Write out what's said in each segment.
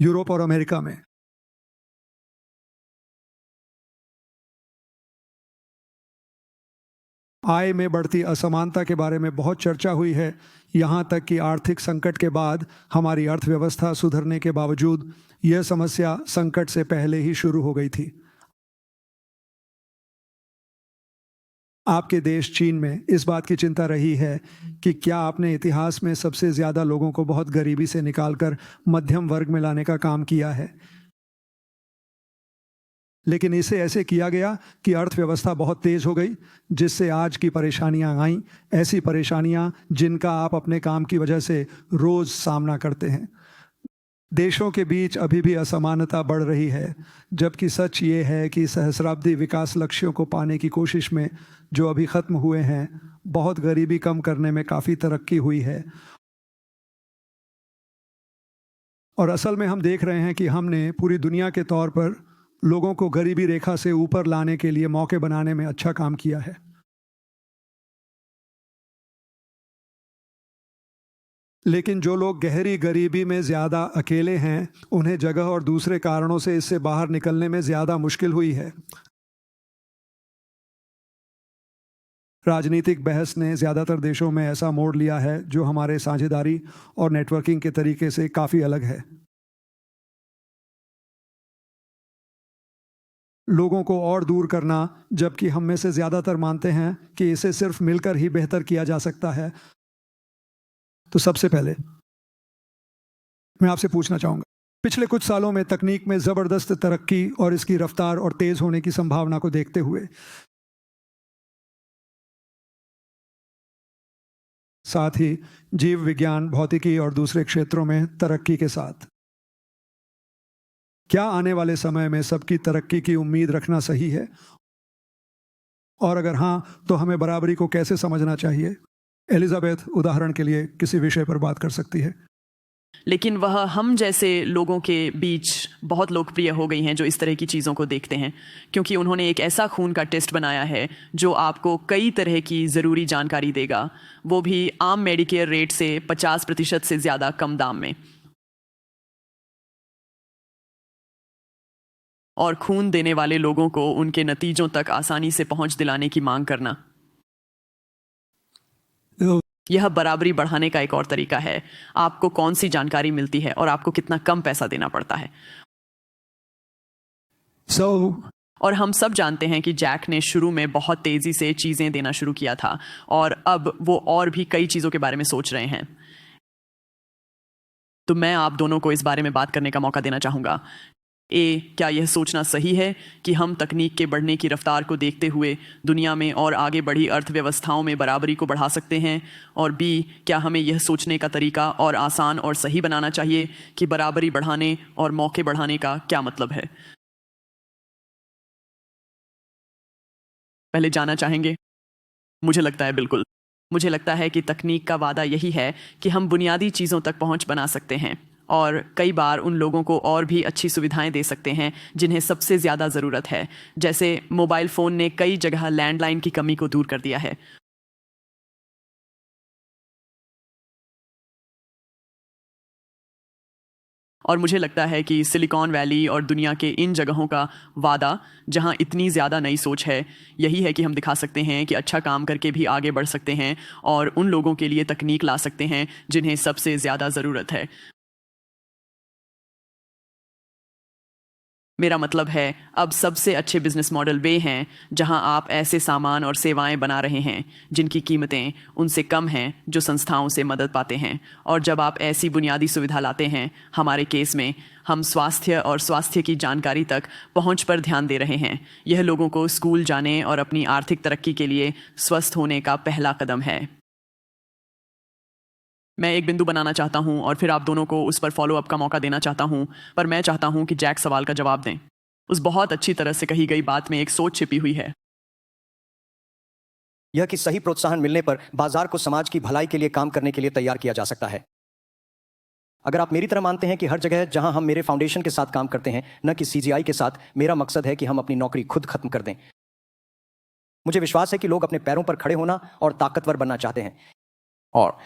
Europe और America में आय में बढ़ती असमानता के बारे में बहुत चर्चा हुई है। यहाँ तक कि आर्थिक संकट के बाद हमारी अर्थव्यवस्था सुधरने के बावजूद यह समस्या संकट से पहले ही शुरू हो गई थी। आपके देश चीन में इस बात की चिंता रही है कि क्या आपने इतिहास में सबसे ज़्यादा लोगों को बहुत गरीबी से निकालकर मध्यम वर्ग में लाने का काम किया है, लेकिन इसे ऐसे किया गया कि अर्थव्यवस्था बहुत तेज हो गई, जिससे आज की परेशानियां आईं, ऐसी परेशानियां जिनका आप अपने काम की वजह से रोज सामना करते हैं। देशों के बीच अभी भी असमानता बढ़ रही है, जबकि सच ये है कि सहस्राब्दी विकास लक्ष्यों को पाने की कोशिश में जो अभी ख़त्म हुए हैं, बहुत गरीबी कम करने में काफ़ी तरक्की हुई है। और असल में हम देख रहे हैं कि हमने पूरी दुनिया के तौर पर लोगों को गरीबी रेखा से ऊपर लाने के लिए मौके बनाने में अच्छा काम किया है। लेकिन जो लोग गहरी गरीबी में ज़्यादा अकेले हैं, उन्हें जगह और दूसरे कारणों से इससे बाहर निकलने में ज़्यादा मुश्किल हुई है। राजनीतिक बहस ने ज़्यादातर देशों में ऐसा मोड़ लिया है जो हमारे साझेदारी और नेटवर्किंग के तरीके से काफ़ी अलग है। लोगों को और दूर करना, जबकि हम में से ज़्यादातर मानते हैं कि इसे सिर्फ मिलकर ही बेहतर किया जा सकता है। तो सबसे पहले मैं आपसे पूछना चाहूँगा, पिछले कुछ सालों में तकनीक में ज़बरदस्त तरक्की और इसकी रफ्तार और तेज़ होने की संभावना को देखते हुए, साथ ही जीव विज्ञान, भौतिकी और दूसरे क्षेत्रों में तरक्की के साथ, क्या आने वाले समय में सबकी तरक्की की उम्मीद रखना सही है? और अगर हाँ, तो हमें बराबरी को कैसे समझना चाहिए? एलिजाबेथ उदाहरण के लिए किसी विषय पर बात कर सकती है। लेकिन वह हम जैसे लोगों के बीच बहुत लोकप्रिय हो गई हैं जो इस तरह की चीज़ों को देखते हैं, क्योंकि उन्होंने एक ऐसा खून का टेस्ट बनाया है जो आपको कई तरह की ज़रूरी जानकारी देगा, वो भी आम मेडिकेयर रेट से 50% से ज़्यादा कम दाम में। और खून देने वाले लोगों को उनके नतीजों तक आसानी से पहुंच दिलाने की मांग करना, यह बराबरी बढ़ाने का एक और तरीका है। आपको कौन सी जानकारी मिलती है और आपको कितना कम पैसा देना पड़ता है। और हम सब जानते हैं कि जैक ने शुरू में बहुत तेज़ी से चीज़ें देना शुरू किया था, और अब वो और भी कई चीज़ों के बारे में सोच रहे हैं। तो मैं आप दोनों को इस बारे में बात करने का मौका देना चाहूँगा। क्या यह सोचना सही है कि हम तकनीक के बढ़ने की रफ्तार को देखते हुए दुनिया में और आगे बढ़ी अर्थव्यवस्थाओं में बराबरी को बढ़ा सकते हैं? और क्या हमें यह सोचने का तरीका और आसान और सही बनाना चाहिए कि बराबरी बढ़ाने और मौके बढ़ाने का क्या मतलब है? पहले जानना चाहेंगे? मुझे लगता है बिल्कुल। मुझे लगता है कि तकनीक का वादा यही है कि हम बुनियादी चीज़ों तक पहुंच बना सकते हैं और कई बार उन लोगों को और भी अच्छी सुविधाएं दे सकते हैं जिन्हें सबसे ज़्यादा ज़रूरत है। जैसे मोबाइल फ़ोन ने कई जगह लैंडलाइन की कमी को दूर कर दिया है। और मुझे लगता है कि सिलिकॉन वैली और दुनिया के इन जगहों का वादा, जहां इतनी ज़्यादा नई सोच है, यही है कि हम दिखा सकते हैं कि अच्छा काम करके भी आगे बढ़ सकते हैं और उन लोगों के लिए तकनीक ला सकते हैं जिन्हें सबसे ज़्यादा ज़रूरत है। मेरा मतलब है, अब सबसे अच्छे बिजनेस मॉडल वे हैं जहां आप ऐसे सामान और सेवाएं बना रहे हैं जिनकी कीमतें उनसे कम हैं जो संस्थाओं से मदद पाते हैं। और जब आप ऐसी बुनियादी सुविधा लाते हैं, हमारे केस में हम स्वास्थ्य और स्वास्थ्य की जानकारी तक पहुंच पर ध्यान दे रहे हैं। यह लोगों को स्कूल जाने और अपनी आर्थिक तरक्की के लिए स्वस्थ होने का पहला कदम है। मैं एक बिंदु बनाना चाहता हूं और फिर आप दोनों को उस पर फॉलो अप का मौका देना चाहता हूं, पर मैं चाहता हूं कि जैक सवाल का जवाब दें। उस बहुत अच्छी तरह से कही गई बात में एक सोच छिपी हुई है। यह कि सही प्रोत्साहन मिलने पर बाजार को समाज की भलाई के लिए काम करने के लिए तैयार किया जा सकता है। अगर आप मेरी तरह मानते हैं कि हर जगह जहां हम मेरे फाउंडेशन के साथ काम करते हैं, न कि सीजीआई के साथ, मेरा मकसद है कि हम अपनी नौकरी खुद खत्म कर दें। मुझे विश्वास है कि लोग अपने पैरों पर खड़े होना और ताकतवर बनना चाहते हैं। और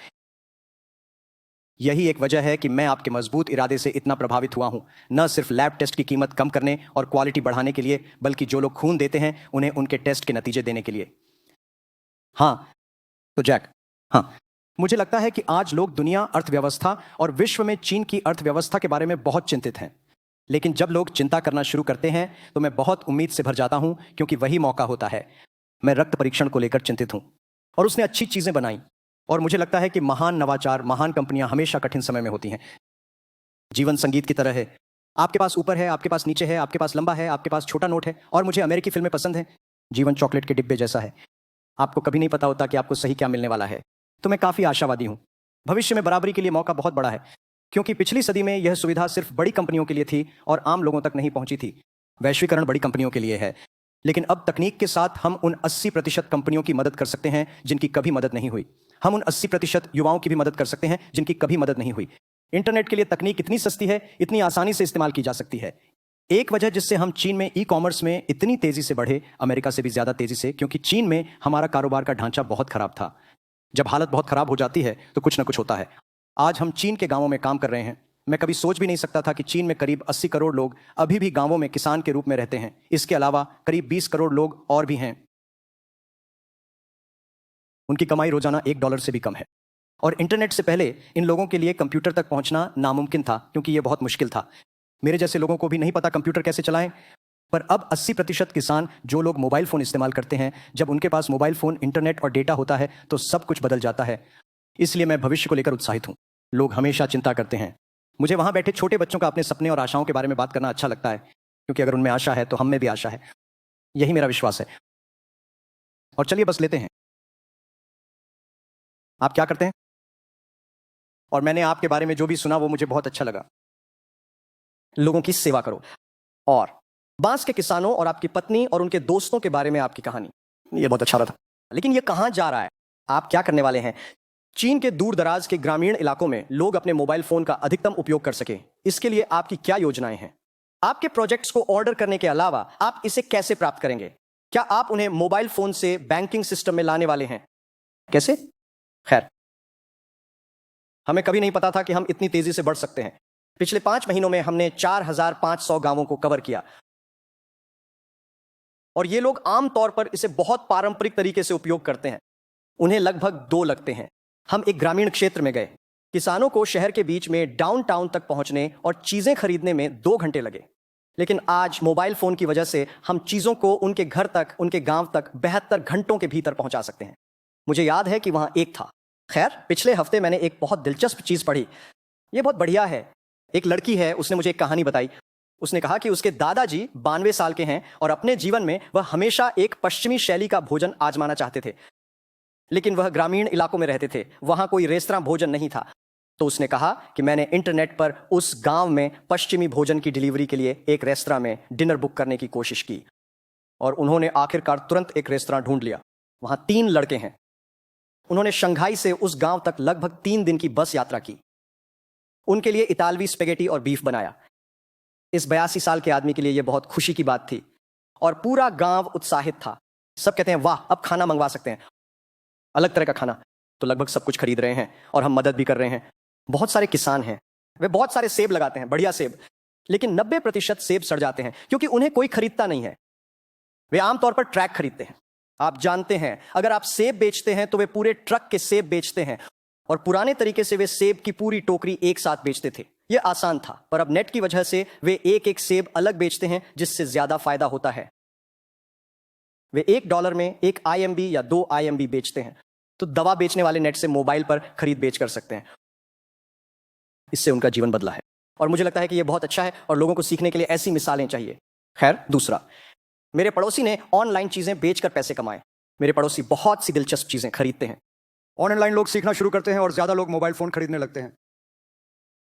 यही एक वजह है कि मैं आपके मजबूत इरादे से इतना प्रभावित हुआ हूं, न सिर्फ लैब टेस्ट की कीमत कम करने और क्वालिटी बढ़ाने के लिए, बल्कि जो लोग खून देते हैं उन्हें उनके टेस्ट के नतीजे देने के लिए। हाँ, तो जैक, हाँ, मुझे लगता है कि आज लोग दुनिया, अर्थव्यवस्था और विश्व में चीन की अर्थव्यवस्था के बारे में बहुत चिंतित हैं। लेकिन जब लोग चिंता करना शुरू करते हैं तो मैं बहुत उम्मीद से भर जाता हूं, क्योंकि वही मौका होता है। मैं रक्त परीक्षण को लेकर चिंतित हूं और उसने अच्छी चीजें बनाई, और मुझे लगता है कि महान नवाचार, महान कंपनियां हमेशा कठिन समय में होती हैं। जीवन संगीत की तरह है, आपके पास ऊपर है, आपके पास नीचे है, आपके पास लंबा है, आपके पास छोटा नोट है। और मुझे अमेरिकी फिल्में पसंद हैं। जीवन चॉकलेट के डिब्बे जैसा है, आपको कभी नहीं पता होता कि आपको सही क्या मिलने वाला है। तो मैं काफी आशावादी हूं। भविष्य में बराबरी के लिए मौका बहुत बड़ा है, क्योंकि पिछली सदी में यह सुविधा सिर्फ बड़ी कंपनियों के लिए थी और आम लोगों तक नहीं पहुंची थी। वैश्वीकरण बड़ी कंपनियों के लिए है, लेकिन अब तकनीक के साथ हम उन 80% कंपनियों की मदद कर सकते हैं जिनकी कभी मदद नहीं हुई। हम उन 80% युवाओं की भी मदद कर सकते हैं जिनकी कभी मदद नहीं हुई। इंटरनेट के लिए तकनीक इतनी सस्ती है, इतनी आसानी से इस्तेमाल की जा सकती है। एक वजह जिससे हम चीन में ई-कॉमर्स में इतनी तेजी से बढ़े, अमेरिका से भी ज्यादा तेजी से, क्योंकि चीन में हमारा कारोबार का ढांचा बहुत खराब था। जब हालत बहुत खराब हो जाती है तो कुछ ना कुछ होता है। आज हम चीन के गांवों में काम कर रहे हैं। मैं कभी सोच भी नहीं सकता था कि चीन में करीब 80 करोड़ लोग अभी भी गांवों में किसान के रूप में रहते हैं। इसके अलावा करीब 20 करोड़ लोग और भी हैं। उनकी कमाई रोजाना $1 से भी कम है। और इंटरनेट से पहले इन लोगों के लिए कंप्यूटर तक पहुंचना नामुमकिन था, क्योंकि यह बहुत मुश्किल था। मेरे जैसे लोगों को भी नहीं पता कंप्यूटर कैसे चलाएं। पर अब 80% किसान, जो लोग मोबाइल फोन इस्तेमाल करते हैं, जब उनके पास मोबाइल फोन, इंटरनेट और डेटा होता है तो सब कुछ बदल जाता है। इसलिए मैं भविष्य को लेकर उत्साहित हूं। लोग हमेशा चिंता करते हैं। मुझे वहां बैठे छोटे बच्चों का अपने सपने और आशाओं के बारे में बात करना अच्छा लगता है, क्योंकि अगर उनमें आशा है तो हम में भी आशा है। यही मेरा विश्वास है। और चलिए बस लेते हैं। आप क्या करते हैं? और मैंने आपके बारे में जो भी सुना वो मुझे बहुत अच्छा लगा। लोगों की सेवा करो। और बांस के किसानों और आपकी पत्नी और उनके दोस्तों के बारे में आपकी कहानी, ये बहुत अच्छा रहा था। लेकिन ये कहां जा रहा है? आप क्या करने वाले हैं? चीन के दूर दराज के ग्रामीण इलाकों में लोग अपने मोबाइल फोन का अधिकतम उपयोग कर सके, इसके लिए आपकी क्या योजनाएं हैं? आपके प्रोजेक्ट्स को ऑर्डर करने के अलावा आप इसे कैसे प्राप्त करेंगे? क्या आप उन्हें मोबाइल फोन से बैंकिंग सिस्टम में लाने वाले हैं? कैसे? खैर, हमें कभी नहीं पता था कि हम इतनी तेजी से बढ़ सकते हैं। पिछले 5 महीनों में हमने 4500 गांवों को कवर किया, और ये लोग आमतौर पर इसे बहुत पारंपरिक तरीके से उपयोग करते हैं। उन्हें लगभग 2 लगते हैं। हम एक ग्रामीण क्षेत्र में गए। किसानों को शहर के बीच में डाउनटाउन तक पहुंचने और चीजें खरीदने में 2 घंटे लगे। लेकिन आज मोबाइल फोन की वजह से हम चीजों को उनके घर तक, उनके गांव तक 72 घंटों के भीतर पहुंचा सकते हैं। मुझे याद है कि वहां एक था। खैर, पिछले हफ्ते मैंने एक बहुत दिलचस्प चीज पढ़ी। यह बहुत बढ़िया है। एक लड़की है, उसने मुझे एक कहानी बताई। उसने कहा कि उसके दादाजी 92 साल के हैं और अपने जीवन में वह हमेशा एक पश्चिमी शैली का भोजन आजमाना चाहते थे, लेकिन वह ग्रामीण इलाकों में रहते थे, वहां कोई रेस्तरां भोजन नहीं था। तो उसने कहा कि मैंने इंटरनेट पर उस गांव में पश्चिमी भोजन की डिलीवरी के लिए एक रेस्तरां में डिनर बुक करने की कोशिश की, और उन्होंने आखिरकार तुरंत एक रेस्तरां ढूंढ लिया। वहां 3 लड़के हैं। उन्होंने शंघाई से उस गांव तक लगभग 3 दिन की बस यात्रा की। उनके लिए इतालवी स्पेगेटी और बीफ बनाया। इस 82 साल के आदमी के लिए यह बहुत खुशी की बात थी, और पूरा गांव उत्साहित था। सब कहते हैं, वाह, अब खाना मंगवा सकते हैं, अलग तरह का खाना। तो लगभग सब कुछ खरीद रहे हैं और हम मदद भी कर रहे हैं। बहुत सारे किसान हैं, वे बहुत सारे सेब लगाते हैं, बढ़िया सेब। लेकिन 90% सेब सड़ जाते हैं, क्योंकि उन्हें कोई खरीदता नहीं है। वे आमतौर पर ट्रैक खरीदते हैं। आप जानते हैं, अगर आप सेब बेचते हैं तो वे पूरे ट्रक के सेब बेचते हैं, और पुराने तरीके से वे सेब की पूरी टोकरी एक साथ बेचते थे। यह आसान था, पर अब नेट की वजह से वे एक एक सेब अलग बेचते हैं, जिससे ज्यादा फायदा होता है। वे $1 में 1 IMB या 2 IMB बेचते हैं। तो दवा बेचने वाले नेट से मोबाइल पर खरीद बेच कर सकते हैं। इससे उनका जीवन बदला है, और मुझे लगता है कि यह बहुत अच्छा है, और लोगों को सीखने के लिए ऐसी मिसालें चाहिए। खैर, दूसरा, मेरे पड़ोसी ने ऑनलाइन चीजें बेचकर पैसे कमाए। मेरे पड़ोसी बहुत सी दिलचस्प चीजें खरीदते हैं। ऑनलाइन लोग सीखना शुरू करते हैं और ज्यादा लोग मोबाइल फोन खरीदने लगते हैं।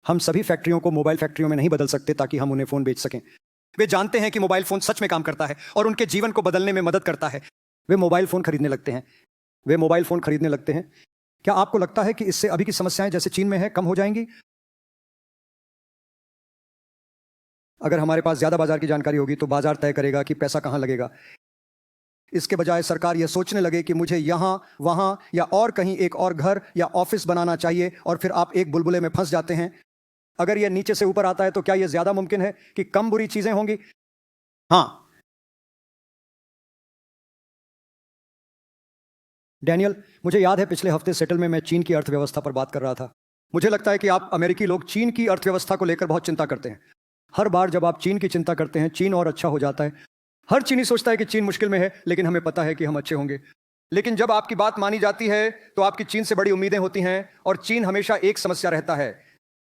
हम सभी फैक्ट्रियों को मोबाइल फैक्ट्रियों में नहीं बदल सकते ताकि हम उन्हें फोन बेच सकें। वे जानते हैं कि मोबाइल फोन सच में काम करता है और उनके जीवन को बदलने में मदद करता है। वे मोबाइल फोन खरीदने लगते हैं। वे मोबाइल फोन खरीदने लगते हैं। क्या आपको लगता है कि इससे अभी की समस्याएं जैसे चीन में है कम हो जाएंगी? अगर हमारे पास ज्यादा बाजार की जानकारी होगी तो बाजार तय करेगा कि पैसा कहां लगेगा। इसके बजाय सरकार यह सोचने लगे कि मुझे यहाँ वहाँ या और कहीं एक और घर या ऑफिस बनाना चाहिए, और फिर आप एक बुलबुले में फंस जाते हैं। अगर यह नीचे से ऊपर आता है तो क्या यह ज्यादा मुमकिन है कि कम बुरी चीजें होंगी? हाँ। डैनियल, मुझे याद है पिछले हफ्ते सेटल में मैं चीन की अर्थव्यवस्था पर बात कर रहा था। मुझे लगता है कि आप अमेरिकी लोग चीन की अर्थव्यवस्था को लेकर बहुत चिंता करते हैं। हर बार जब आप चीन की चिंता करते हैं, चीन और अच्छा हो जाता है। हर चीनी सोचता है कि चीन मुश्किल में है, लेकिन हमें पता है कि हम अच्छे होंगे। लेकिन जब आपकी बात मानी जाती है तो आपकी चीन से बड़ी उम्मीदें होती हैं, और चीन हमेशा एक समस्या रहता है।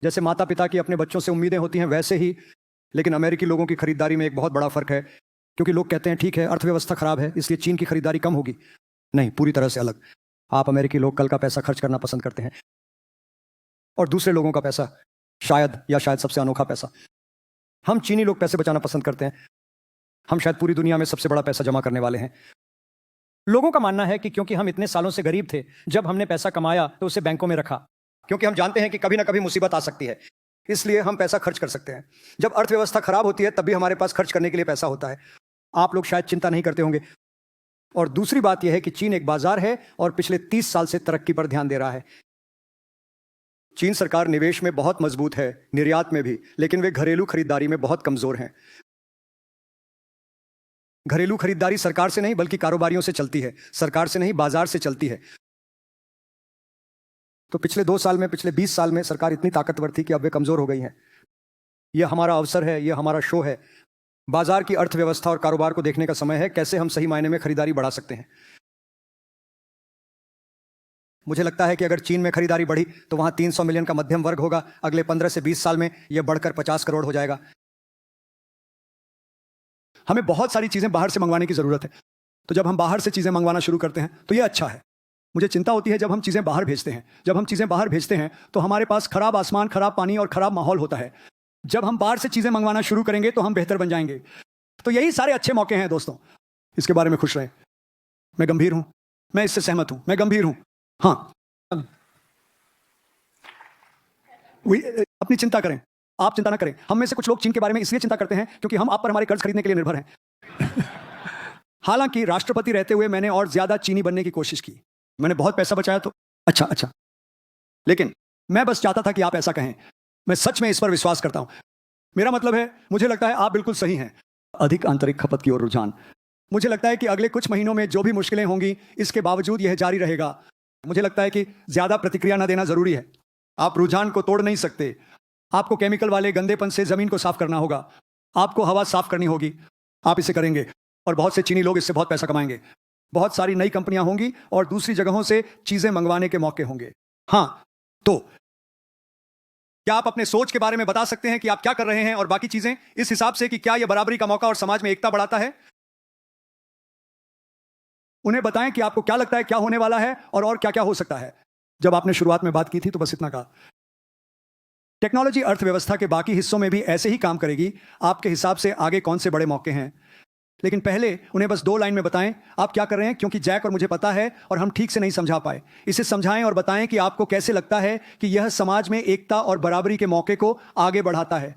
जैसे माता पिता की अपने बच्चों से उम्मीदें होती हैं, वैसे ही लेकिन अमेरिकी लोगों की खरीदारी में एक बहुत बड़ा फर्क है, क्योंकि लोग कहते हैं ठीक है अर्थव्यवस्था खराब है इसलिए चीन की खरीदारी कम होगी। नहीं, पूरी तरह से अलग। आप अमेरिकी लोग कल का पैसा खर्च करना पसंद करते हैं, और दूसरे लोगों का पैसा, शायद सबसे अनोखा पैसा। हम चीनी लोग पैसे बचाना पसंद करते हैं। हम शायद पूरी दुनिया में सबसे बड़ा पैसा जमा करने वाले हैं। लोगों का मानना है कि क्योंकि हम इतने सालों से गरीब थे, जब हमने पैसा कमाया तो उसे बैंकों में रखा, क्योंकि हम जानते हैं कि कभी ना कभी मुसीबत आ सकती है, इसलिए हम पैसा खर्च कर सकते हैं। जब अर्थव्यवस्था खराब होती है तब भी हमारे पास खर्च करने के लिए पैसा होता है। आप लोग शायद चिंता नहीं करते होंगे। और दूसरी बात यह है कि चीन एक बाजार है और पिछले 30 साल से तरक्की पर ध्यान दे रहा है। चीन सरकार निवेश में बहुत मजबूत है, निर्यात में भी, लेकिन वे घरेलू खरीदारी में बहुत कमजोर हैं। घरेलू खरीदारी सरकार से नहीं बल्कि कारोबारियों से चलती है, सरकार से नहीं बाजार से चलती है। तो पिछले 2 साल में, पिछले 20 साल में सरकार इतनी ताकतवर थी कि अब वे कमजोर हो गई हैं। यह हमारा अवसर है, यह हमारा शो है। बाजार की अर्थव्यवस्था और कारोबार को देखने का समय है, कैसे हम सही मायने में खरीदारी बढ़ा सकते हैं। मुझे लगता है कि अगर चीन में खरीदारी बढ़ी तो वहां 300 मिलियन का मध्यम वर्ग होगा। अगले 15 से 20 साल में यह बढ़कर 50 करोड़ हो जाएगा। हमें बहुत सारी चीजें बाहर से मंगवाने की जरूरत है, तो जब हम बाहर से चीजें मंगवाना शुरू करते हैं तो यह अच्छा है। मुझे चिंता होती है जब हम चीजें बाहर भेजते हैं। जब हम चीजें बाहर भेजते हैं तो हमारे पास खराब आसमान, खराब पानी और खराब माहौल होता है। जब हम बाहर से चीजें मंगवाना शुरू करेंगे तो हम बेहतर बन जाएंगे। तो यही सारे अच्छे मौके हैं दोस्तों, इसके बारे में खुश रहें। मैं गंभीर हूं, मैं इससे सहमत हूं, मैं गंभीर हूं। हाँ, अपनी चिंता करें, आप चिंता ना करें। हम में से कुछ लोग चीन के बारे में इसलिए चिंता करते हैं क्योंकि हम आप पर हमारे कर्ज खरीदने के लिए निर्भर हैं। हालांकि राष्ट्रपति रहते हुए मैंने और ज्यादा चीनी बनने की कोशिश की। मैंने बहुत पैसा बचाया तो अच्छा, लेकिन मैं बस चाहता था कि आप ऐसा कहें। मैं सच में इस पर विश्वास करता हूं। मेरा मतलब है, मुझे लगता है आप बिल्कुल सही हैं। अधिक आंतरिक खपत की ओर रुझान। मुझे लगता है कि अगले कुछ महीनों में जो भी मुश्किलें होंगी, इसके बावजूद यह जारी रहेगा। मुझे लगता है कि ज्यादा प्रतिक्रिया न देना जरूरी है। आप रुझान को तोड़ नहीं सकते। आपको केमिकल वाले गंदेपन से जमीन को साफ करना होगा, आपको हवा साफ करनी होगी। आप इसे करेंगे और बहुत से चीनी लोग इससे बहुत पैसा कमाएंगे। बहुत सारी नई कंपनियां होंगी और दूसरी जगहों से चीजें मंगवाने के मौके होंगे। हाँ, तो क्या आप अपने सोच के बारे में बता सकते हैं कि आप क्या कर रहे हैं और बाकी चीजें इस हिसाब से कि क्या यह बराबरी का मौका और समाज में एकता बढ़ाता है? उन्हें बताएं कि आपको क्या लगता है क्या होने वाला है और क्या क्या हो सकता है। जब आपने शुरुआत में बात की थी तो बस इतना कहा। टेक्नोलॉजी अर्थव्यवस्था के बाकी हिस्सों में भी ऐसे ही काम करेगी। आपके हिसाब से आगे कौन से बड़े मौके हैं? लेकिन पहले उन्हें बस 2 लाइन में बताएं आप क्या कर रहे हैं, क्योंकि जैक और मुझे पता है और हम ठीक से नहीं समझा पाए। इसे समझाएं और बताएं कि आपको कैसे लगता है कि यह समाज में एकता और बराबरी के मौके को आगे बढ़ाता है।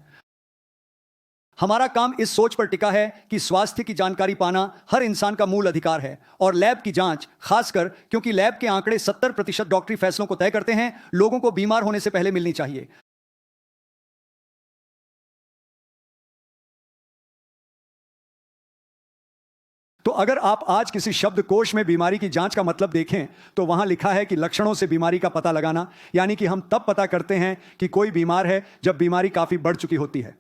हमारा काम इस सोच पर टिका है कि स्वास्थ्य की जानकारी पाना हर इंसान का मूल अधिकार है, और लैब की जांच, खासकर क्योंकि लैब के आंकड़े 70% डॉक्टरी फैसलों को तय करते हैं, लोगों को बीमार होने से पहले मिलनी चाहिए। तो अगर आप आज किसी शब्दकोश में बीमारी की जांच का मतलब देखें तो वहां लिखा है कि लक्षणों से बीमारी का पता लगाना, यानी कि हम तब पता करते हैं कि कोई बीमार है जब बीमारी काफी बढ़ चुकी होती है।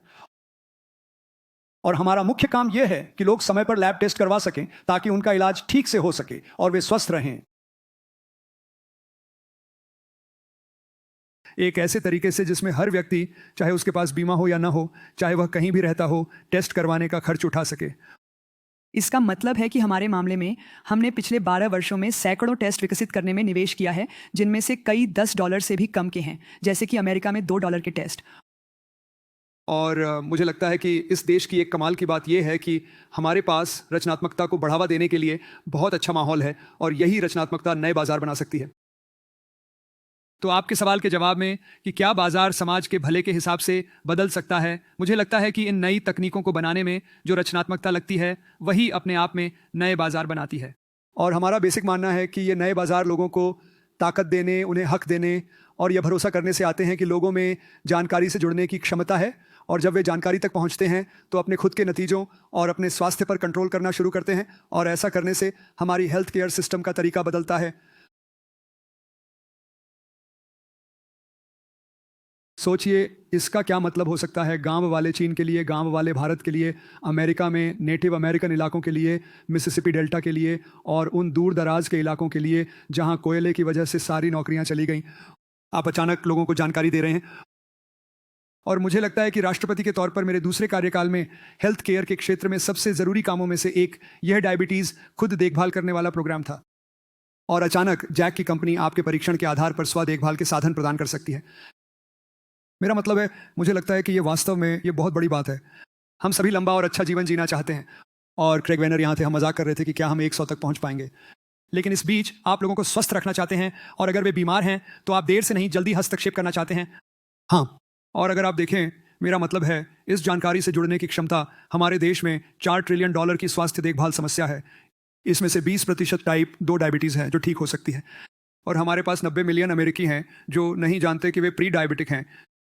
और हमारा मुख्य काम यह है कि लोग समय पर लैब टेस्ट करवा सकें ताकि उनका इलाज ठीक से हो सके और वे स्वस्थ रहें। एक ऐसे तरीके से जिसमें हर व्यक्ति, चाहे उसके पास बीमा हो या ना हो, चाहे वह कहीं भी रहता हो, टेस्ट करवाने का खर्च उठा सके। इसका मतलब है कि हमारे मामले में हमने पिछले 12 वर्षों में सैकड़ों टेस्ट विकसित करने में निवेश किया है, जिनमें से कई $10 से भी कम के हैं, जैसे कि अमेरिका में $2 के टेस्ट। और मुझे लगता है कि इस देश की एक कमाल की बात यह है कि हमारे पास रचनात्मकता को बढ़ावा देने के लिए बहुत अच्छा माहौल है, और यही रचनात्मकता नए बाजार बना सकती है। तो आपके सवाल के जवाब में कि क्या बाजार समाज के भले के हिसाब से बदल सकता है, मुझे लगता है कि इन नई तकनीकों को बनाने में जो रचनात्मकता लगती है वही अपने आप में नए बाजार बनाती है। और हमारा बेसिक मानना है कि ये नए बाजार लोगों को ताकत देने, उन्हें हक देने और यह भरोसा करने से आते हैं कि लोगों में जानकारी से जुड़ने की क्षमता है, और जब वे जानकारी तक पहुंचते हैं तो अपने खुद के नतीजों और अपने स्वास्थ्य पर कंट्रोल करना शुरू करते हैं, और ऐसा करने से हमारी हेल्थ केयर सिस्टम का तरीका बदलता है। सोचिए इसका क्या मतलब हो सकता है गांव वाले चीन के लिए, गांव वाले भारत के लिए, अमेरिका में नेटिव अमेरिकन इलाकों के लिए, मिसिसिपी डेल्टा के लिए और उन दूर दराज के इलाकों के लिए जहां कोयले की वजह से सारी नौकरियां चली गईं। आप अचानक लोगों को जानकारी दे रहे हैं। और मुझे लगता है कि राष्ट्रपति के तौर पर मेरे दूसरे कार्यकाल में हेल्थ केयर के क्षेत्र में सबसे ज़रूरी कामों में से एक यह डायबिटीज़ खुद देखभाल करने वाला प्रोग्राम था। और अचानक जैक की कंपनी आपके परीक्षण के आधार पर स्व देखभाल के साधन प्रदान कर सकती है। मेरा मतलब है, मुझे लगता है कि ये वास्तव में ये बहुत बड़ी बात है। हम सभी लंबा और अच्छा जीवन जीना चाहते हैं, और क्रेग वेनर यहाँ थे, हम मजाक कर रहे थे कि क्या हम 100 तक पहुँच पाएंगे। लेकिन इस बीच आप लोगों को स्वस्थ रखना चाहते हैं, और अगर वे बीमार हैं तो आप देर से नहीं जल्दी हस्तक्षेप करना चाहते हैं। हाँ, और अगर आप देखें, मेरा मतलब है इस जानकारी से जुड़ने की क्षमता हमारे देश में $4 ट्रिलियन की स्वास्थ्य देखभाल समस्या है। इसमें से 20% टाइप 2 डायबिटीज़ है जो ठीक हो सकती है, और हमारे पास 90 मिलियन अमेरिकी हैं जो नहीं जानते कि वे प्री डायबिटिक हैं।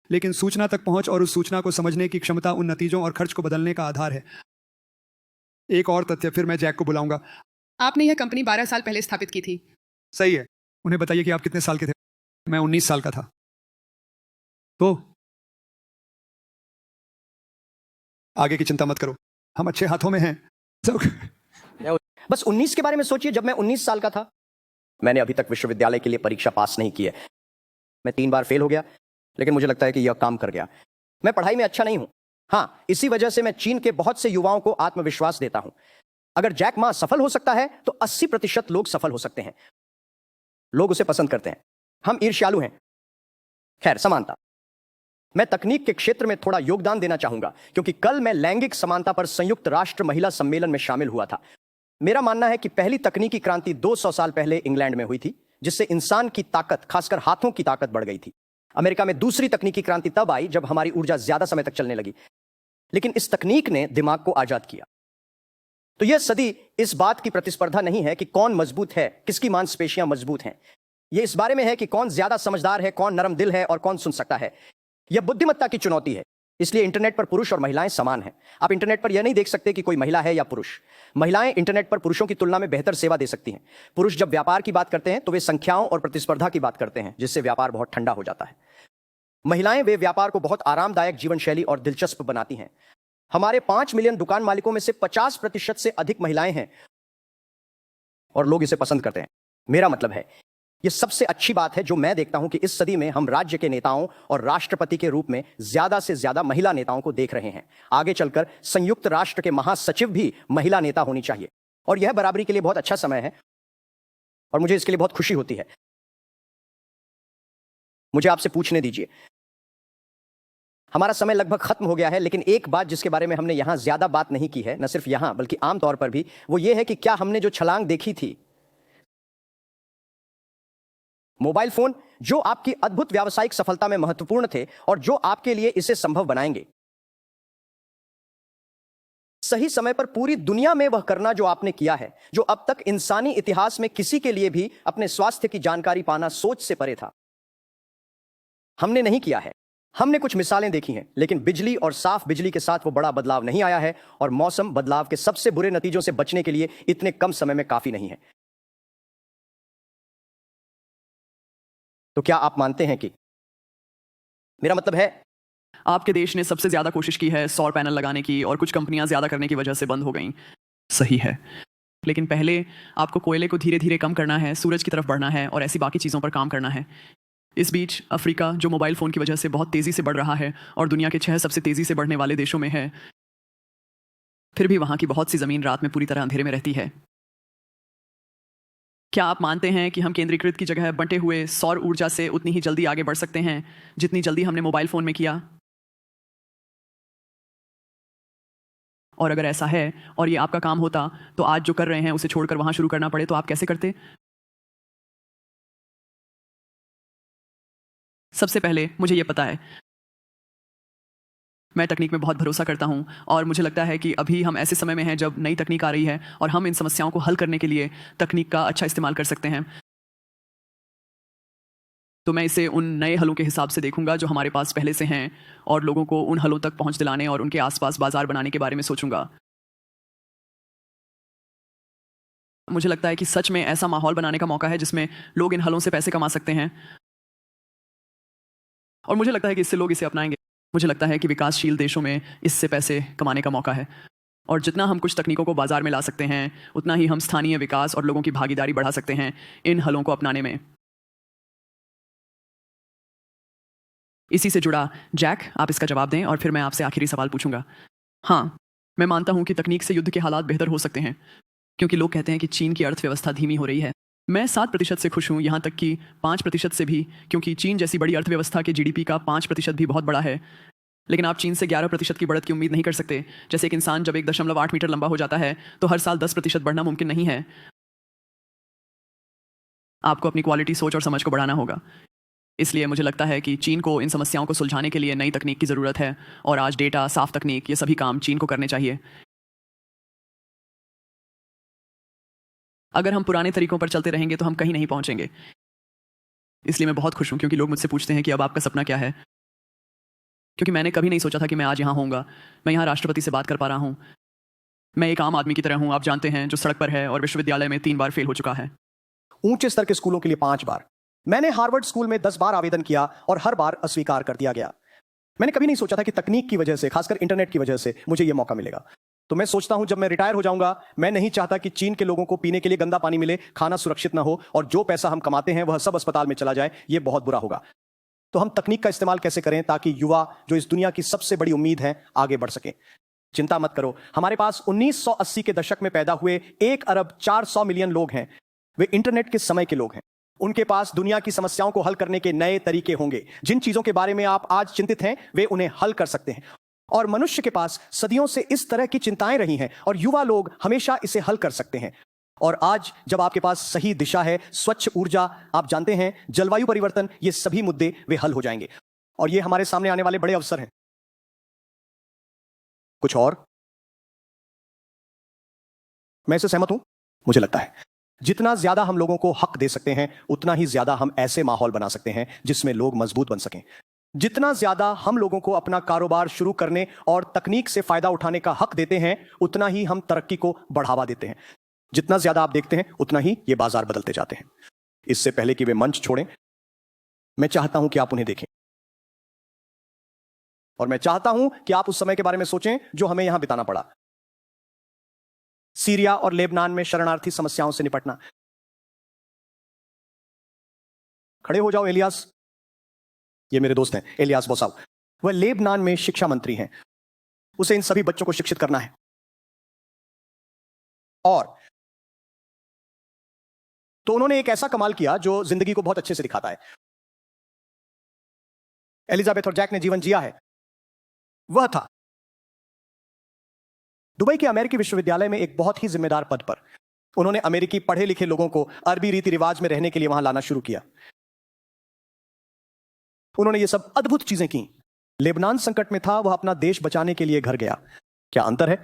लेकिन सूचना तक पहुंच और उस सूचना को समझने की क्षमता उन नतीजों और खर्च को बदलने का आधार है। एक और तथ्य, फिर मैं जैक को बुलाऊंगा। आपने यह कंपनी 12 साल पहले स्थापित की थी। सही है। उन्हें बताइए कि आप कितने साल के थे। मैं 19 साल का था। तो आगे की चिंता मत करो, हम अच्छे हाथों में हैं। बस 19 के बारे में सोचिए। जब मैं 19 साल का था, मैंने अभी तक विश्वविद्यालय के लिए परीक्षा पास नहीं की है। मैं 3 बार फेल हो गया, लेकिन मुझे लगता है कि यह काम कर गया। मैं पढ़ाई में अच्छा नहीं हूं। हाँ, इसी वजह से मैं चीन के बहुत से युवाओं को आत्मविश्वास देता हूं। अगर जैक मा सफल हो सकता है तो 80% लोग सफल हो सकते हैं। लोग उसे पसंद करते हैं। हम ईर्ष्यालु हैं। खैर, समानता। मैं तकनीक के क्षेत्र में थोड़ा योगदान देना चाहूंगा, क्योंकि कल मैं लैंगिक समानता पर संयुक्त राष्ट्र महिला सम्मेलन में शामिल हुआ था। मेरा मानना है कि पहली तकनीकी क्रांति 200 साल पहले इंग्लैंड में हुई थी, जिससे इंसान की ताकत, खासकर हाथों की ताकत बढ़ गई थी। अमेरिका में दूसरी तकनीकी क्रांति तब आई जब हमारी ऊर्जा ज्यादा समय तक चलने लगी, लेकिन इस तकनीक ने दिमाग को आजाद किया। तो यह सदी इस बात की प्रतिस्पर्धा नहीं है कि कौन मजबूत है, किसकी मांसपेशियां मजबूत हैं। यह इस बारे में है कि कौन ज्यादा समझदार है, कौन नरम दिल है और कौन सुन सकता है। यह बुद्धिमत्ता की चुनौती है। इसलिए इंटरनेट पर पुरुष और महिलाएं समान हैं। आप इंटरनेट पर यह नहीं देख सकते कि कोई महिला है या पुरुष। महिलाएं इंटरनेट पर पुरुषों की तुलना में बेहतर सेवा दे सकती हैं। पुरुष जब व्यापार की बात करते हैं तो वे संख्याओं और प्रतिस्पर्धा की बात करते हैं, जिससे व्यापार बहुत ठंडा हो जाता है। महिलाएं वे व्यापार को बहुत आरामदायक जीवन शैली और दिलचस्प बनाती हैं। हमारे 5 मिलियन दुकान मालिकों में से 50% से अधिक महिलाएं हैं, और लोग इसे पसंद करते हैं। मेरा मतलब है, यह सबसे अच्छी बात है जो मैं देखता हूं कि इस सदी में हम राज्य के नेताओं और राष्ट्रपति के रूप में ज्यादा से ज्यादा महिला नेताओं को देख रहे हैं। आगे चलकर संयुक्त राष्ट्र के महासचिव भी महिला नेता होनी चाहिए, और यह बराबरी के लिए बहुत अच्छा समय है, और मुझे इसके लिए बहुत खुशी होती है। मुझे आपसे पूछने दीजिए, हमारा समय लगभग खत्म हो गया है, लेकिन एक बात जिसके बारे में हमने यहां ज्यादा बात नहीं की है, न सिर्फ यहां बल्कि आमतौर पर भी, वो ये है कि क्या हमने जो छलांग देखी थी, मोबाइल फोन जो आपकी अद्भुत व्यावसायिक सफलता में महत्वपूर्ण थे और जो आपके लिए इसे संभव बनाएंगे, सही समय पर पूरी दुनिया में वह करना जो आपने किया है, जो अब तक इंसानी इतिहास में किसी के लिए भी अपने स्वास्थ्य की जानकारी पाना सोच से परे था, हमने नहीं किया है। हमने कुछ मिसालें देखी हैं, लेकिन बिजली और साफ बिजली के साथ वो बड़ा बदलाव नहीं आया है, और मौसम बदलाव के सबसे बुरे नतीजों से बचने के लिए इतने कम समय में काफी नहीं है। तो क्या आप मानते हैं कि, मेरा मतलब है, आपके देश ने सबसे ज्यादा कोशिश की है सौर पैनल लगाने की, और कुछ कंपनियां ज्यादा करने की वजह से बंद हो गईं। सही है, लेकिन पहले आपको कोयले को धीरे धीरे कम करना है, सूरज की तरफ बढ़ना है, और ऐसी बाकी चीज़ों पर काम करना है। इस बीच अफ्रीका, जो मोबाइल फ़ोन की वजह से बहुत तेज़ी से बढ़ रहा है और दुनिया के 6 सबसे तेज़ी से बढ़ने वाले देशों में है, फिर भी वहाँ की बहुत सी ज़मीन रात में पूरी तरह अंधेरे में रहती है। क्या आप मानते हैं कि हम केंद्रीकृत की जगह बंटे हुए सौर ऊर्जा से उतनी ही जल्दी आगे बढ़ सकते हैं जितनी जल्दी हमने मोबाइल फ़ोन में किया? और अगर ऐसा है और ये आपका काम होता, तो आज जो कर रहे हैं उसे छोड़कर वहाँ शुरू करना पड़े तो आप कैसे करते? सबसे पहले मुझे ये पता है, मैं तकनीक में बहुत भरोसा करता हूँ और मुझे लगता है कि अभी हम ऐसे समय में हैं जब नई तकनीक आ रही है और हम इन समस्याओं को हल करने के लिए तकनीक का अच्छा इस्तेमाल कर सकते हैं। तो मैं इसे उन नए हलों के हिसाब से देखूंगा जो हमारे पास पहले से हैं और लोगों को उन हलों तक पहुंच दिलाने और उनके आसपास बाजार बनाने के बारे में सोचूंगा। मुझे लगता है कि सच में ऐसा माहौल बनाने का मौका है जिसमें लोग इन हलों से पैसे कमा सकते हैं और मुझे लगता है कि इससे लोग इसे अपनाएंगे। मुझे लगता है कि विकासशील देशों में इससे पैसे कमाने का मौका है और जितना हम कुछ तकनीकों को बाजार में ला सकते हैं उतना ही हम स्थानीय विकास और लोगों की भागीदारी बढ़ा सकते हैं इन हलों को अपनाने में। इसी से जुड़ा जैक, आप इसका जवाब दें और फिर मैं आपसे आखिरी सवाल पूछूंगा। हाँ, मैं मानता हूं कि तकनीक से युद्ध के हालात बेहतर हो सकते हैं क्योंकि लोग कहते हैं कि चीन की अर्थव्यवस्था धीमी हो रही है। मैं 7% से खुश हूं, यहाँ तक कि 5% से भी, क्योंकि चीन जैसी बड़ी अर्थव्यवस्था के जीडीपी का 5% भी बहुत बड़ा है। लेकिन आप चीन से 11% की बढ़त की उम्मीद नहीं कर सकते। जैसे एक इंसान जब 1.8 मीटर लंबा हो जाता है तो हर साल 10% बढ़ना मुमकिन नहीं है। आपको अपनी क्वालिटी, सोच और समझ को बढ़ाना होगा। इसलिए मुझे लगता है कि चीन को इन समस्याओं को सुलझाने के लिए नई तकनीक की ज़रूरत है और आज डेटा, साफ तकनीक, ये सभी काम चीन को करने चाहिए। अगर हम पुराने तरीकों पर चलते रहेंगे तो हम कहीं नहीं पहुंचेंगे। इसलिए मैं बहुत खुश हूं क्योंकि लोग मुझसे पूछते हैं कि अब आपका सपना क्या है, क्योंकि मैंने कभी नहीं सोचा था कि मैं आज यहाँ होऊंगा। मैं यहाँ राष्ट्रपति से बात कर पा रहा हूँ। मैं एक आम आदमी की तरह हूँ, आप जानते हैं, जो सड़क पर है और विश्वविद्यालय में 3 बार फेल हो चुका है। ऊंचे स्तर के स्कूलों के लिए 5 बार। मैंने हार्वर्ड स्कूल में 10 बार आवेदन किया और हर बार अस्वीकार कर दिया गया। मैंने कभी नहीं सोचा था कि तकनीक की वजह से, खासकर इंटरनेट की वजह से, मुझे यह मौका मिलेगा। तो मैं सोचता हूं जब मैं रिटायर हो जाऊंगा, मैं नहीं चाहता कि चीन के लोगों को पीने के लिए गंदा पानी मिले, खाना सुरक्षित ना हो और जो पैसा हम कमाते हैं वह सब अस्पताल में चला जाए। यह बहुत बुरा होगा। तो हम तकनीक का इस्तेमाल कैसे करें ताकि युवा, जो इस दुनिया की सबसे बड़ी उम्मीद है, आगे बढ़ सके। चिंता मत करो, हमारे पास 1980 के दशक में पैदा हुए 1 अरब 400 मिलियन लोग हैं। वे इंटरनेट के समय के लोग हैं। उनके पास दुनिया की समस्याओं को हल करने के नए तरीके होंगे। जिन चीजों के बारे में आप आज चिंतित हैं, वे उन्हें हल कर सकते हैं। और मनुष्य के पास सदियों से इस तरह की चिंताएं रही हैं और युवा लोग हमेशा इसे हल कर सकते हैं। और आज जब आपके पास सही दिशा है, स्वच्छ ऊर्जा, आप जानते हैं, जलवायु परिवर्तन, ये सभी मुद्दे वे हल हो जाएंगे और ये हमारे सामने आने वाले बड़े अवसर हैं। कुछ और? मैं इससे सहमत हूं। मुझे लगता है जितना ज्यादा हम लोगों को हक दे सकते हैं उतना ही ज्यादा हम ऐसे माहौल बना सकते हैं जिसमें लोग मजबूत बन सकें। जितना ज्यादा हम लोगों को अपना कारोबार शुरू करने और तकनीक से फायदा उठाने का हक देते हैं उतना ही हम तरक्की को बढ़ावा देते हैं। जितना ज्यादा आप देखते हैं उतना ही ये बाजार बदलते जाते हैं। इससे पहले कि वे मंच छोड़ें, मैं चाहता हूं कि आप उन्हें देखें और मैं चाहता हूं कि आप उस समय के बारे में सोचें जो हमें यहां बिताना पड़ा। सीरिया और लेबनान में शरणार्थी समस्याओं से निपटना। खड़े हो जाओ इलियास। ये मेरे दोस्त हैं, इलियास बोसाव। वह लेबनान में शिक्षा मंत्री हैं। उसे इन सभी बच्चों को शिक्षित करना है। और तो उन्होंने एक ऐसा कमाल किया जो जिंदगी को बहुत अच्छे से दिखाता है। एलिजाबेथ और जैक ने जीवन जिया है। वह था दुबई के अमेरिकी विश्वविद्यालय में एक बहुत ही जिम्मेदार पद पर। उन्होंने अमेरिकी पढ़े लिखे लोगों को अरबी रीति रिवाज में रहने के लिए वहां लाना शुरू किया। उन्होंने ये सब अद्भुत चीजें की। लेबनान संकट में था, वह अपना देश बचाने के लिए घर गया। क्या अंतर है?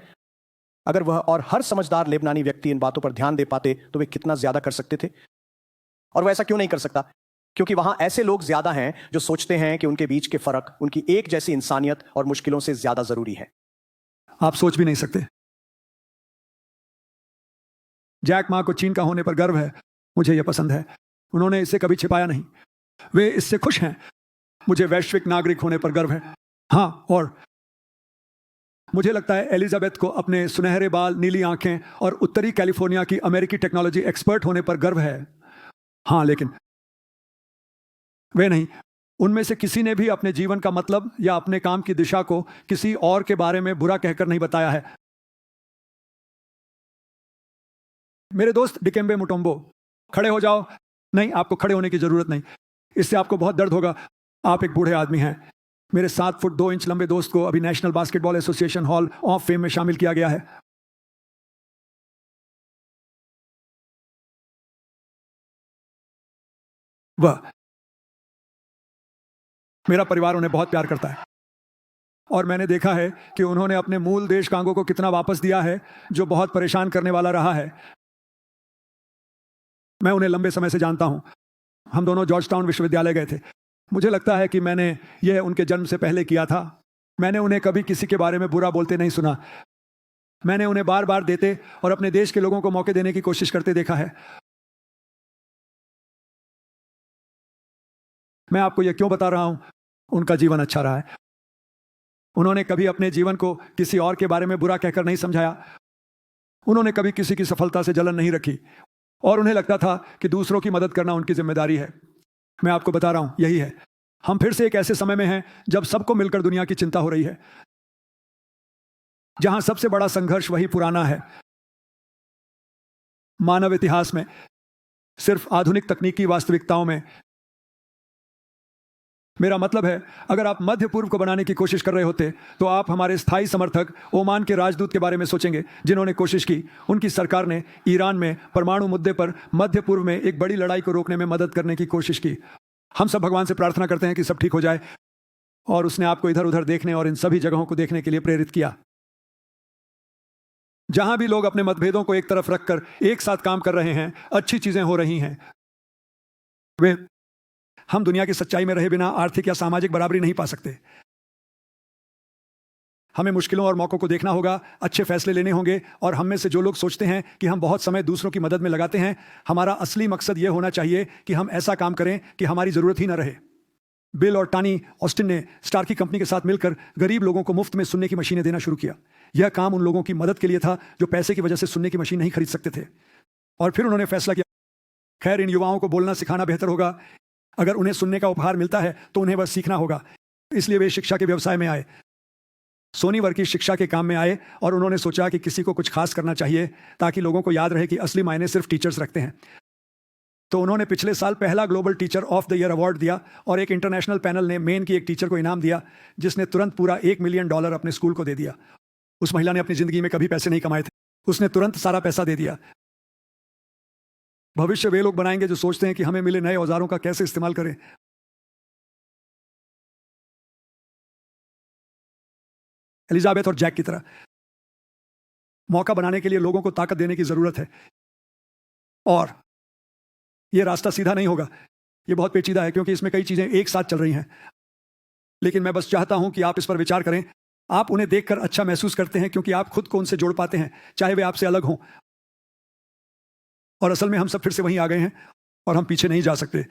अगर वह और हर समझदार लेबनानी व्यक्ति इन बातों पर ध्यान दे पाते तो वे कितना ज्यादा कर सकते थे। और वह ऐसा क्यों नहीं कर सकता? क्योंकि वहां ऐसे लोग ज्यादा हैं जो सोचते हैं कि उनके बीच के फर्क उनकी एक जैसी इंसानियत और मुश्किलों से ज्यादा जरूरी है। आप सोच भी नहीं सकते। जैक मा को चीन का होने पर गर्व है। मुझे यह पसंद है। उन्होंने इसे कभी छिपाया नहीं। वे इससे खुश हैं। मुझे वैश्विक नागरिक होने पर गर्व है। हाँ, और मुझे लगता है एलिजाबेथ को अपने सुनहरे बाल, नीली आंखें और उत्तरी कैलिफोर्निया की अमेरिकी टेक्नोलॉजी एक्सपर्ट होने पर गर्व है। हाँ, लेकिन वे नहीं। उनमें से किसी ने भी अपने जीवन का मतलब या अपने काम की दिशा को किसी और के बारे में बुरा कहकर नहीं बताया है। मेरे दोस्त डिकेम्बे मुटोम्बो, खड़े हो जाओ। नहीं, आपको खड़े होने की जरूरत नहीं। इससे आपको बहुत दर्द होगा। आप एक बूढ़े आदमी हैं। मेरे 7 फुट 2 इंच लंबे दोस्त को अभी national basketball association hall of fame में शामिल किया गया है। वह मेरा परिवार उन्हें बहुत प्यार करता है और मैंने देखा है कि उन्होंने अपने मूल देश कांगो को कितना वापस दिया है, जो बहुत परेशान करने वाला रहा है। मैं उन्हें लंबे समय से जानता हूं। हम दोनों जॉर्ज टाउन विश्वविद्यालय गए थे। मुझे लगता है कि मैंने यह उनके जन्म से पहले किया था। मैंने उन्हें कभी किसी के बारे में बुरा बोलते नहीं सुना। मैंने उन्हें बार बार देते और अपने देश के लोगों को मौके देने की कोशिश करते देखा है। मैं आपको यह क्यों बता रहा हूं? उनका जीवन अच्छा रहा है। उन्होंने कभी अपने जीवन को किसी और के बारे में बुरा कहकर नहीं समझाया। उन्होंने कभी किसी की सफलता से जलन नहीं रखी और उन्हें लगता था कि दूसरों की मदद करना उनकी जिम्मेदारी है। मैं आपको बता रहा हूं, यही है। हम फिर से एक ऐसे समय में हैं जब सबको मिलकर दुनिया की चिंता हो रही है, जहां सबसे बड़ा संघर्ष वही पुराना है। मानव इतिहास में सिर्फ आधुनिक तकनीकी वास्तविकताओं में। मेरा मतलब है, अगर आप मध्य पूर्व को बनाने की कोशिश कर रहे होते तो आप हमारे स्थायी समर्थक ओमान के राजदूत के बारे में सोचेंगे, जिन्होंने कोशिश की। उनकी सरकार ने ईरान में परमाणु मुद्दे पर मध्य पूर्व में एक बड़ी लड़ाई को रोकने में मदद करने की कोशिश की। हम सब भगवान से प्रार्थना करते हैं कि सब ठीक हो जाए, और उसने आपको इधर उधर देखने और इन सभी जगहों को देखने के लिए प्रेरित किया। जहां भी लोग अपने मतभेदों को एक तरफ रखकर एक साथ काम कर रहे हैं, अच्छी चीजें हो रही हैं। हम दुनिया की सच्चाई में रहे बिना आर्थिक या सामाजिक बराबरी नहीं पा सकते। हमें मुश्किलों और मौकों को देखना होगा, अच्छे फैसले लेने होंगे, और हम में से जो लोग सोचते हैं कि हम बहुत समय दूसरों की मदद में लगाते हैं, हमारा असली मकसद यह होना चाहिए कि हम ऐसा काम करें कि हमारी जरूरत ही ना रहे। बिल और टानी ऑस्टिन ने स्टार की कंपनी के साथ मिलकर गरीब लोगों को मुफ्त में सुनने की मशीनें देना शुरू किया। यह काम उन लोगों की मदद के लिए था जो पैसे की वजह से सुनने की मशीन नहीं खरीद सकते थे। और फिर उन्होंने फैसला किया, खैर, इन युवाओं को बोलना सिखाना बेहतर होगा। अगर उन्हें सुनने का उपहार मिलता है तो उन्हें बस सीखना होगा। इसलिए वे शिक्षा के व्यवसाय में आए। सोनी वर्की शिक्षा के काम में आए और उन्होंने सोचा कि किसी को कुछ खास करना चाहिए ताकि लोगों को याद रहे कि असली मायने सिर्फ टीचर्स रखते हैं। तो उन्होंने पिछले साल पहला global teacher of the year award दिया, और एक इंटरनेशनल पैनल ने मेन की एक टीचर को इनाम दिया जिसने तुरंत पूरा $1 मिलियन अपने स्कूल को दे दिया। उस महिला ने अपनी जिंदगी में कभी पैसे नहीं कमाए थे, उसने तुरंत सारा पैसा दे दिया। भविष्य वे लोग बनाएंगे जो सोचते हैं कि हमें मिले नए औजारों का कैसे इस्तेमाल करें। एलिजाबेथ और जैक की तरह मौका बनाने के लिए लोगों को ताकत देने की जरूरत है। और यह रास्ता सीधा नहीं होगा, यह बहुत पेचीदा है, क्योंकि इसमें कई चीजें एक साथ चल रही हैं। लेकिन मैं बस चाहता हूं कि आप इस पर विचार करें। आप उन्हें देखकर अच्छा महसूस करते हैं क्योंकि आप खुद को उनसे जोड़ पाते हैं, चाहे वे आपसे अलग हों। और असल में हम सब फिर से वहीं आ गए हैं और हम पीछे नहीं जा सकते,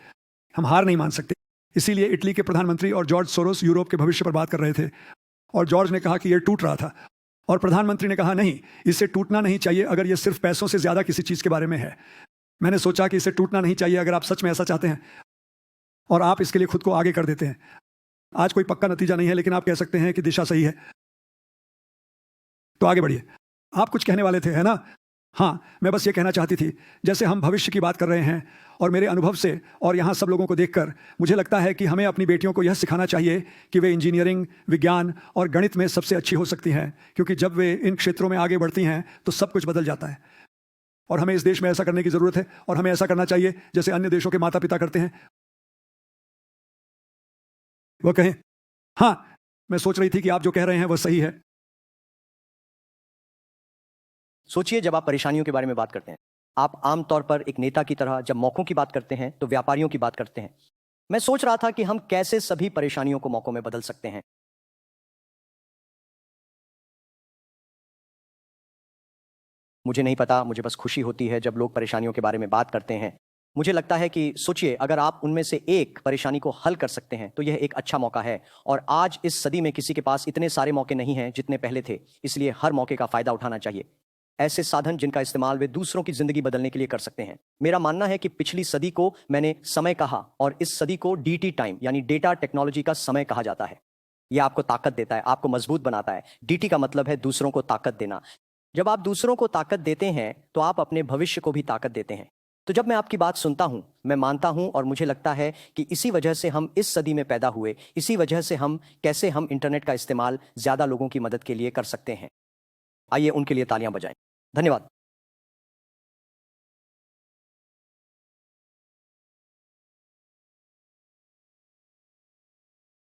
हम हार नहीं मान सकते। इसीलिए इटली के प्रधानमंत्री और जॉर्ज सोरोस यूरोप के भविष्य पर बात कर रहे थे, और जॉर्ज ने कहा कि यह टूट रहा था, और प्रधानमंत्री ने कहा नहीं, इससे टूटना नहीं चाहिए अगर यह सिर्फ पैसों से ज्यादा किसी चीज के बारे में है। मैंने सोचा कि इसे टूटना नहीं चाहिए अगर आप सच में ऐसा चाहते हैं और आप इसके लिए खुद को आगे कर देते हैं। आज कोई पक्का नतीजा नहीं है, लेकिन आप कह सकते हैं कि दिशा सही है। तो आगे बढ़िए। आप कुछ कहने वाले थे, है ना? हाँ, मैं बस ये कहना चाहती थी, जैसे हम भविष्य की बात कर रहे हैं, और मेरे अनुभव से और यहाँ सब लोगों को देखकर मुझे लगता है कि हमें अपनी बेटियों को यह सिखाना चाहिए कि वे इंजीनियरिंग, विज्ञान और गणित में सबसे अच्छी हो सकती हैं, क्योंकि जब वे इन क्षेत्रों में आगे बढ़ती हैं तो सब कुछ बदल जाता है। और हमें इस देश में ऐसा करने की जरूरत है, और हमें ऐसा करना चाहिए जैसे अन्य देशों के माता पिता करते हैं। वो कहें, हाँ, मैं सोच रही थी कि आप जो कह रहे हैं वह सही है। सोचिए, जब आप परेशानियों के बारे में बात करते हैं, आप आमतौर पर एक नेता की तरह जब मौकों की बात करते हैं तो व्यापारियों की बात करते हैं। मैं सोच रहा था कि हम कैसे सभी परेशानियों को मौकों में बदल सकते हैं। मुझे नहीं पता, मुझे बस खुशी होती है जब लोग परेशानियों के बारे में बात करते हैं। मुझे लगता है कि सोचिए, अगर आप उनमें से एक परेशानी को हल कर सकते हैं तो यह एक अच्छा मौका है। और आज इस सदी में किसी के पास इतने सारे मौके नहीं हैं जितने पहले थे, इसलिए हर मौके का फायदा उठाना चाहिए। ऐसे साधन जिनका इस्तेमाल वे दूसरों की जिंदगी बदलने के लिए कर सकते हैं। मेरा मानना है कि पिछली सदी को मैंने समय कहा, और इस सदी को DT टाइम यानी डेटा टेक्नोलॉजी का समय कहा जाता है। यह आपको ताकत देता है, आपको मजबूत बनाता है। DT का मतलब है दूसरों को ताकत देना। जब आप दूसरों को ताकत देते हैं तो आप अपने भविष्य को भी ताकत देते हैं। तो जब मैं आपकी बात सुनता हूं, मैं मानता हूं, और मुझे लगता है कि इसी वजह से हम इस सदी में पैदा हुए, इसी वजह से हम इंटरनेट का इस्तेमाल ज्यादा लोगों की मदद के लिए कर सकते हैं। आइए उनके लिए तालियां बजाएं। धन्यवाद।